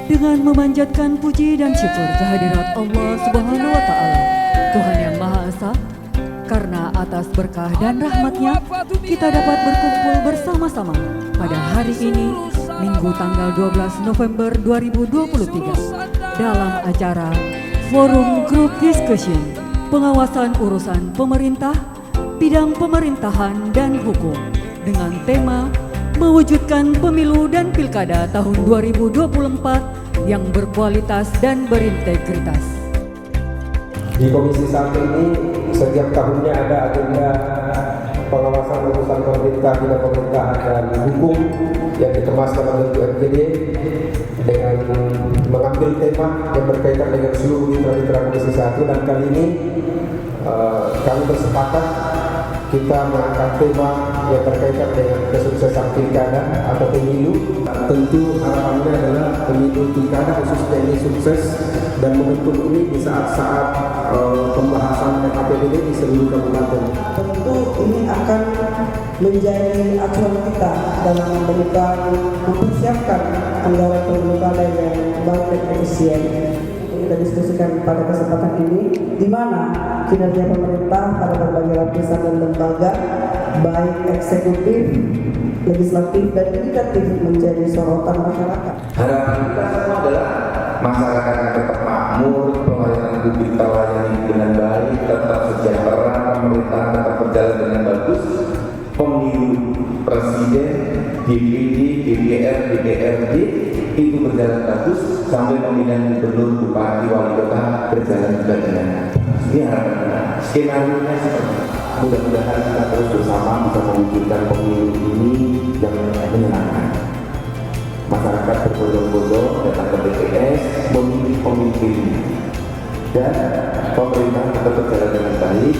dengan memanjatkan puji dan syukur kehadirat Allah Subhanahu wa Ta'ala, Tuhan yang Maha Esa. Karena atas berkah dan rahmatnya kita dapat berkumpul bersama-sama pada hari ini, Minggu tanggal 12 November 2023, dalam acara Forum Group Discussion Pengawasan Urusan Pemerintah, Bidang Pemerintahan dan Hukum, dengan tema Mewujudkan Pemilu dan Pilkada tahun 2024 yang berkualitas dan berintegritas. Di Komisi 1 ini setiap tahunnya ada agenda pengawasan urusan pemerintah, bidang pemerintahan dan hukum yang dikemas dalam bentuk RPD dengan mengambil tema yang berkaitan dengan seluruh mitra-mitra Komisi 1, dan kali ini kami bersepakat kita mengangkat tema yang berkaitan dengan kesuksesan pilkada atau pemilu. Tentu harapannya adalah pemilu pilkada khususnya ini sukses dan membentuk ini di saat-saat pembahasan APBD di seluruh kabupaten. Tentu ini akan menjadi acuan kita dalam mempersiapkan anggaran pemilu kada yang baik dan efisien. Kita diskusikan pada kesempatan ini di mana kinerja pemerintah pada berbagai lapisan dan lembaga baik eksekutif, legislatif dan yudikatif menjadi sorotan masyarakat. Harapan kita semua adalah masyarakat yang tetap makmur, pelayanan publik terlayani dengan baik, tetap sejahtera, pemerintahan tetap berjalan dengan bagus, pemilu presiden, DPD, DPR, DPRD itu berjalan bagus, sampai pemilihan gubernur, bupati, wali kota berjalan juga dengan ini harapan kita. Skenario-nya seperti itu. Mudah-mudahan kita terus bersama bisa mewujudkan pemilu ini yang menyenangkan. Masyarakat berbondong-bondong datang ke TPS memilih pemimpinnya, dan pemerintah tetap berjalan dengan baik,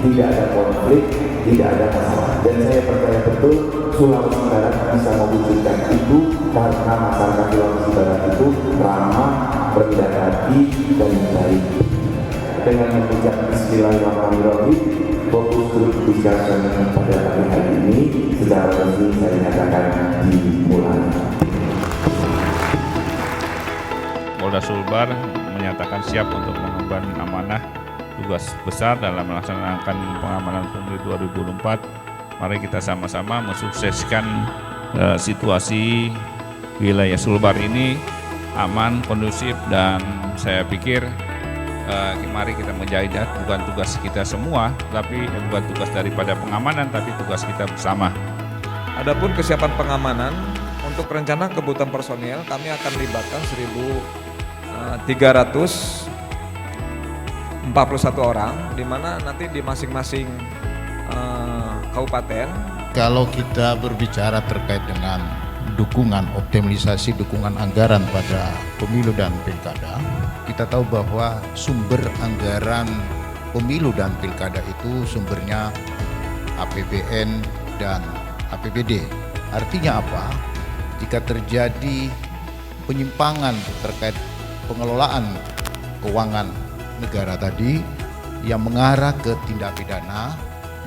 tidak ada konflik, tidak ada masalah. Dan saya percaya betul Sulawesi Barat bisa mewujudkan itu karena masyarakat Sulawesi Barat itu ramah, rendah hati, dan baik. Dengan mengucap Bismillahirrahmanirrahim, fokus grup discussion pada pagi hari ini secara resmi saya nyatakan dimulai. Polda Sulbar menyatakan siap untuk mengemban amanah tugas besar dalam melaksanakan pengamanan pemilu 2024. Mari kita sama-sama mensukseskan situasi wilayah Sulbar ini aman, kondusif, dan saya pikir mari kita menjahit bukan tugas kita semua, tapi bukan tugas daripada pengamanan, tapi tugas kita bersama. Adapun kesiapan pengamanan untuk rencana kebutuhan personil, kami akan libatkan 1.341 orang, di mana nanti di masing-masing kabupaten. Kalau kita berbicara terkait dengan dukungan, optimalisasi dukungan anggaran pada pemilu dan pilkada, kita tahu bahwa sumber anggaran pemilu dan pilkada itu sumbernya APBN dan APBD. Artinya apa? Jika terjadi penyimpangan terkait pengelolaan keuangan negara tadi yang mengarah ke tindak pidana,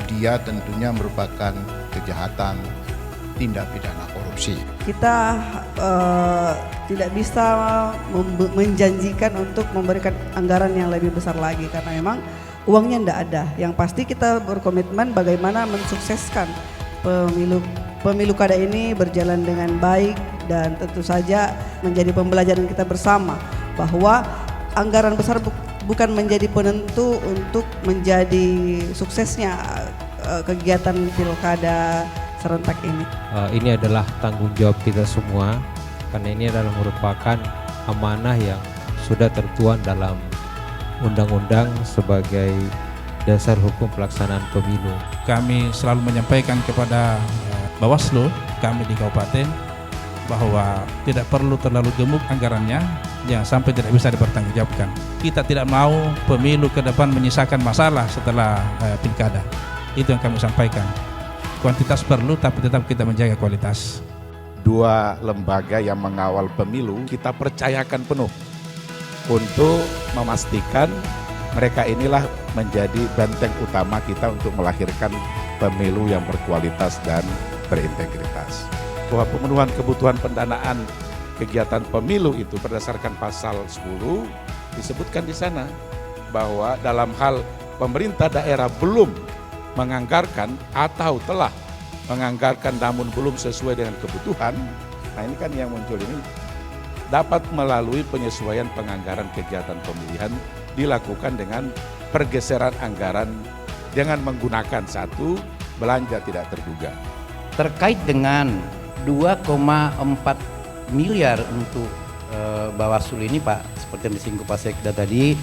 dia tentunya merupakan kejahatan tindak pidana korupsi. Kita tidak bisa menjanjikan untuk memberikan anggaran yang lebih besar lagi karena memang uangnya tidak ada. Yang pasti kita berkomitmen bagaimana mensukseskan pemilu kada ini berjalan dengan baik, dan tentu saja menjadi pembelajaran kita bersama bahwa anggaran besar bukan menjadi penentu untuk menjadi suksesnya kegiatan pilkada serentak ini. Ini adalah tanggung jawab kita semua, karena ini adalah merupakan amanah yang sudah tertuang dalam undang-undang sebagai dasar hukum pelaksanaan pemilu. Kami selalu menyampaikan kepada Bawaslu kami di kabupaten bahwa tidak perlu terlalu gemuk anggarannya, jangan sampai tidak bisa dipertanggungjawabkan. Kita tidak mau pemilu ke depan menyisakan masalah setelah pilkada. Itu yang kami sampaikan. Kuantitas perlu, tapi tetap kita menjaga kualitas. Dua lembaga yang mengawal pemilu kita percayakan penuh untuk memastikan mereka inilah menjadi benteng utama kita untuk melahirkan pemilu yang berkualitas dan berintegritas. Bahwa pemenuhan kebutuhan pendanaan kegiatan pemilu itu berdasarkan pasal 10 disebutkan di sana bahwa dalam hal pemerintah daerah belum menganggarkan atau telah menganggarkan namun belum sesuai dengan kebutuhan, nah ini kan yang muncul ini dapat melalui penyesuaian penganggaran kegiatan pemilihan dilakukan dengan pergeseran anggaran dengan menggunakan satu belanja tidak terduga. Terkait dengan 2,4 miliar untuk Bawaslu ini Pak, seperti yang disinggung Pak Sekda tadi,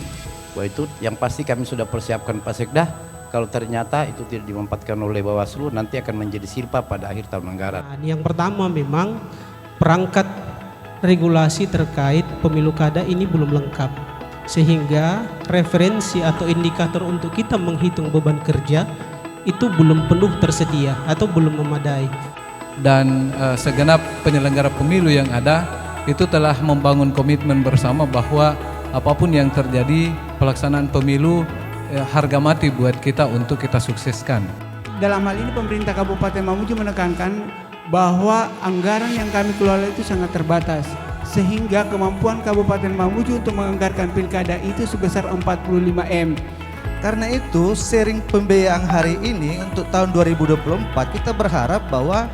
bahwa itu yang pasti kami sudah persiapkan Pak Sekda, kalau ternyata itu tidak dimanfaatkan oleh Bawaslu nanti akan menjadi silpa pada akhir tahun anggaran. Yang pertama memang perangkat regulasi terkait pemilu kada ini belum lengkap, sehingga referensi atau indikator untuk kita menghitung beban kerja itu belum penuh tersedia atau belum memadai. Dan segenap penyelenggara pemilu yang ada itu telah membangun komitmen bersama bahwa apapun yang terjadi pelaksanaan pemilu harga mati buat kita untuk kita sukseskan. Dalam hal ini pemerintah Kabupaten Mamuju menekankan bahwa anggaran yang kami kelola itu sangat terbatas, sehingga kemampuan Kabupaten Mamuju untuk menganggarkan pilkada itu sebesar 45 M. Karena itu sharing pembiayaan hari ini untuk tahun 2024 kita berharap bahwa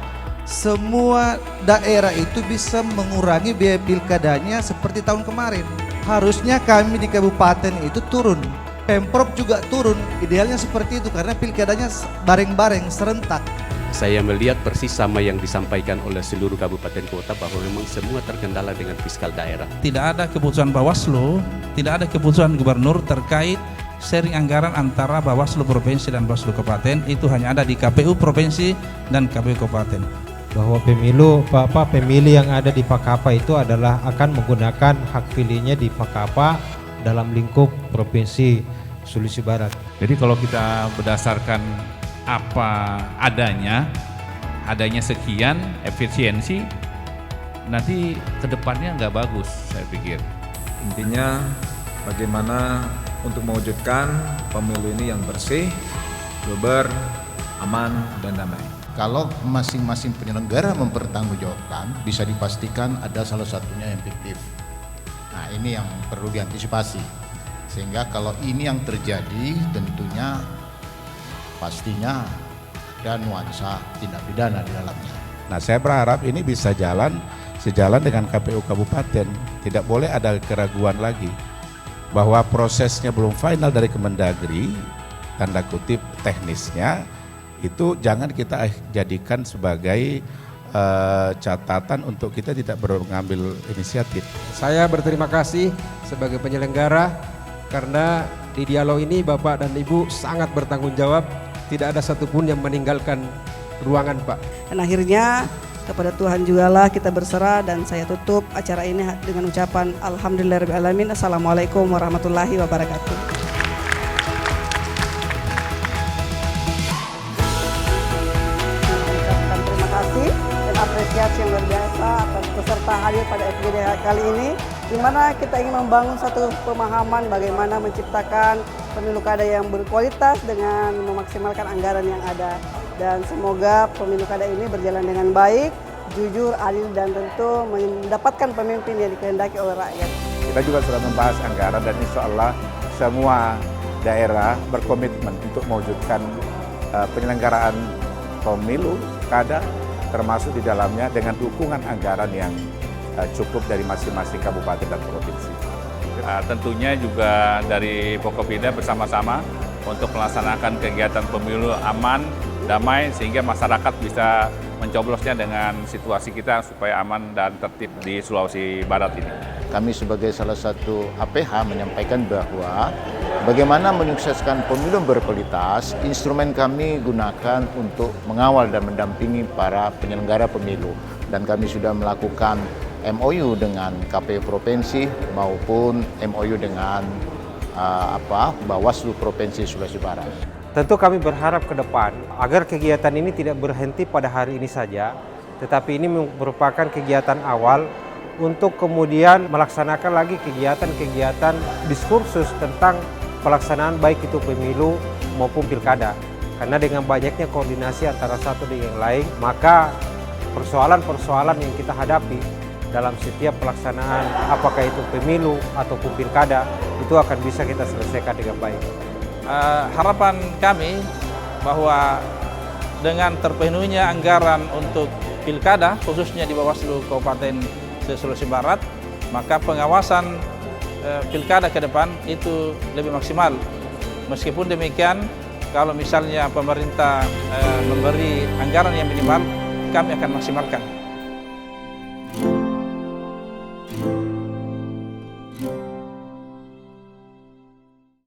semua daerah itu bisa mengurangi biaya pilkadanya seperti tahun kemarin. Harusnya kami di kabupaten itu turun, Pemprov juga turun, idealnya seperti itu karena pilkadanya bareng-bareng serentak. Saya melihat persis sama yang disampaikan oleh seluruh kabupaten kota bahwa memang semua terkendala dengan fiskal daerah. Tidak ada keputusan Bawaslu, tidak ada keputusan gubernur terkait sharing anggaran antara Bawaslu Provinsi dan Bawaslu Kabupaten, itu hanya ada di KPU Provinsi dan KPU Kabupaten. Bahwa pemilih yang ada di Pakapa itu adalah akan menggunakan hak pilihnya di Pakapa dalam lingkup Provinsi Sulawesi Barat. Jadi kalau kita berdasarkan apa adanya sekian efisiensi, nanti kedepannya nggak bagus saya pikir. Intinya bagaimana untuk mewujudkan pemilu ini yang bersih, luber, aman, dan damai. Kalau masing-masing penyelenggara mempertanggungjawabkan, bisa dipastikan ada salah satunya yang fiktif. Nah ini yang perlu diantisipasi. Sehingga kalau ini yang terjadi tentunya pastinya ada nuansa tindak pidana di dalamnya. Nah saya berharap ini bisa sejalan dengan KPU Kabupaten. Tidak boleh ada keraguan lagi bahwa prosesnya belum final dari Kemendagri, tanda kutip teknisnya, itu jangan kita jadikan sebagai catatan untuk kita tidak mengambil inisiatif. Saya berterima kasih sebagai penyelenggara karena di dialog ini Bapak dan Ibu sangat bertanggung jawab, tidak ada satupun yang meninggalkan ruangan Pak. Dan akhirnya kepada Tuhan jugalah kita berserah, dan saya tutup acara ini dengan ucapan Alhamdulillahirrahmanirrahim. Assalamualaikum warahmatullahi wabarakatuh. Apresiasi yang luar biasa atas peserta hadir pada FGD kali ini, di mana kita ingin membangun satu pemahaman bagaimana menciptakan pemilu kada yang berkualitas dengan memaksimalkan anggaran yang ada. Dan semoga pemilu kada ini berjalan dengan baik, jujur, adil, dan tentu mendapatkan pemimpin yang dikehendaki oleh rakyat. Kita juga sudah membahas anggaran dan insya Allah semua daerah berkomitmen untuk mewujudkan penyelenggaraan pemilu kada, termasuk di dalamnya dengan dukungan anggaran yang cukup dari masing-masing kabupaten dan provinsi. Tentunya juga dari Pokopida bersama-sama untuk melaksanakan kegiatan pemilu aman, damai, sehingga masyarakat bisa mencoblosnya dengan situasi kita supaya aman dan tertib di Sulawesi Barat ini. Kami sebagai salah satu APH menyampaikan bahwa bagaimana menyukseskan pemilu berkualitas, instrumen kami gunakan untuk mengawal dan mendampingi para penyelenggara pemilu. Dan kami sudah melakukan MOU dengan KPU Provinsi maupun MOU dengan Bawaslu Provinsi Sulawesi Barat. Tentu kami berharap ke depan agar kegiatan ini tidak berhenti pada hari ini saja, tetapi ini merupakan kegiatan awal untuk kemudian melaksanakan lagi kegiatan-kegiatan diskursus tentang pelaksanaan baik itu pemilu maupun pilkada. Karena dengan banyaknya koordinasi antara satu dengan yang lain, maka persoalan-persoalan yang kita hadapi dalam setiap pelaksanaan, apakah itu pemilu ataupun pilkada, itu akan bisa kita selesaikan dengan baik. Harapan kami bahwa dengan terpenuhinya anggaran untuk pilkada, khususnya di Bawaslu Kabupaten Sulawesi Barat, maka pengawasan pilkada ke depan itu lebih maksimal. Meskipun demikian, kalau misalnya pemerintah memberi anggaran yang minimal, kami akan maksimalkan.